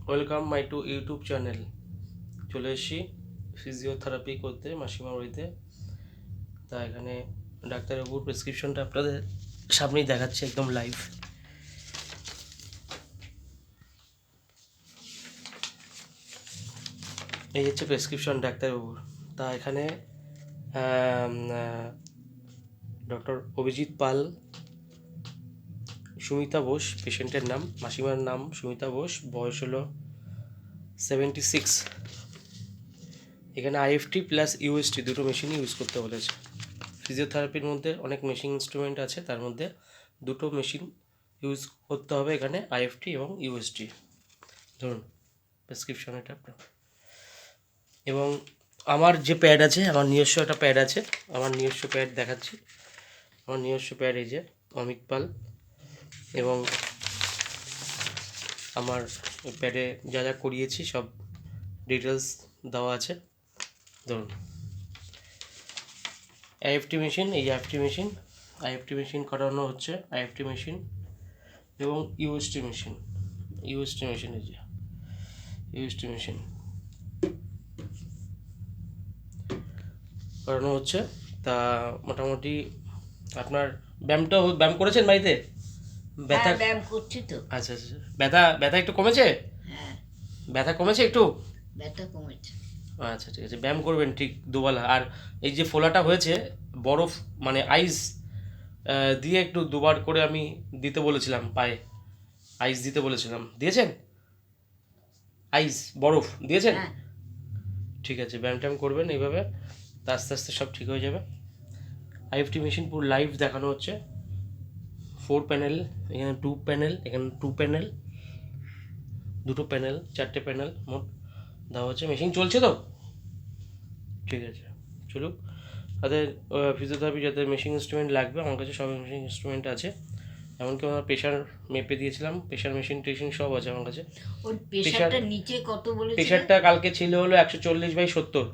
Welcome my to YouTube channel. চলে এসেছি physiotherapy করতে মাসিমার বাড়িতে। তা এখানে ডাক্তারবাবুর প্রেসক্রিপশনটা আপনাদের সামনেই দেখাচ্ছে একদম লাইভ। এই হচ্ছে প্রেসক্রিপশন ডাক্তারবাবুর। তা এখানে ডক্টর অভিজিৎ পাল, সুমিতা বোস পেশেন্টের নাম, মাসিমার নাম সুমিতা বোস, বয়স হলো 76। এখানে আইএফটি প্লাস ইউএসটি দুটো মেশিন ইউজ করতে বলেছে। ফিজিওথেরাপির মধ্যে অনেক মেশিন ইনস্ট্রুমেন্ট আছে, তার মধ্যে দুটো মেশিন ইউজ করতে হবে এখানে, আইএফটি এবং ইউএসটি। ধরুন প্রেসক্রিপশন এটা আপনার। এবং আমার যে প্যাড আছে, আমার নিজস্ব একটা প্যাড আছে, আমার নিজস্ব প্যাড দেখাচ্ছি। আমার নিজস্ব প্যাড এই যে অমিত পাল, এবং আমার প্যাডে যা যা করিয়েছি সব ডিটেলস দেওয়া আছে। ধরুন আইএফটি মেশিন, এই আইএফটি মেশিন, আইএফটি মেশিন করানো হচ্ছে, আইএফটি মেশিন এবং ইউএসটি মেশিন, ইউএসটি মেশিন, এই যে ইউএসটি মেশিন করানো হচ্ছে। তা মোটামুটি আপনার ব্যায়াম করেছেন বাড়িতে? ব্যথা ব্যায়াম করছি তো। আচ্ছা আচ্ছা, ব্যথা ব্যথা একটু কমেছে? হ্যাঁ, ব্যথা কমেছে একটু? ব্যথা কমেছে। আচ্ছা ঠিক আছে, ব্যায়াম করবেন ঠিক দুবেলা। আর এই যে ফোলাটা হয়েছে, বরফ মানে আইস দিয়ে একটু দুবার করে আমি দিতে বলেছিলাম, পায়ে আইস দিতে বলেছিলাম, দিয়েছেন? আইস বরফ দিয়েছেন? হ্যাঁ, ঠিক আছে, ব্যায়াম ট্যায়াম করবেন এইভাবে, তা আস্তে আস্তে সব ঠিক হয়ে যাবে। আইএফটি মেশিন পুরো লাইভ দেখানো হচ্ছে। 4 প্যানেল, এখানে 2 প্যানেল, এখানে 2 প্যানেল, দুটো প্যানেল, 4টে প্যানেল মোট দেওয়া হচ্ছে। মেশিন চলছে তো? ঠিক আছে, চলুক। তাদের ফিজিওথেরাপি যাদের মেশিন ইনস্ট্রুমেন্ট লাগবে, আমার কাছে সব মেশিন ইনস্ট্রুমেন্ট আছে। এমনকি আমার প্রেশার মেপে দিয়েছিলাম, প্রেশার মেশিন টেশিন সব আছে আমার কাছে। ওর প্রেশারটা নিচে কত বলেছিল? প্রেশারটা কালকে ছিল হলো 140/70।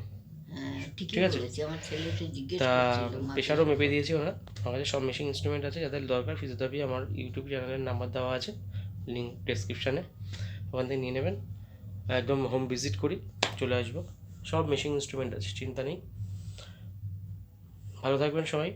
হ্যাঁ, ঠিকই ঠিক আছে, বলেছে। আমার ছেলেটা জিজ্ঞেস তা করছিল প্রেশারও মেপে দিয়েছি ওরা। আমার কাছে সব মেশিন ইনস্ট্রুমেন্ট আছে, যাদের দরকার ফিজিওথেরাপি আমার ইউটিউব চ্যানেলের নাম্বার দেওয়া আছে, লিঙ্ক ডেসক্রিপশানে, ওখান থেকে নিয়ে নেবেন। একদম হোম ভিজিট করি, চলে আসবো। সব মেশিন ইনস্ট্রুমেন্ট আছে, চিন্তা নেই। ভালো থাকবেন সবাই।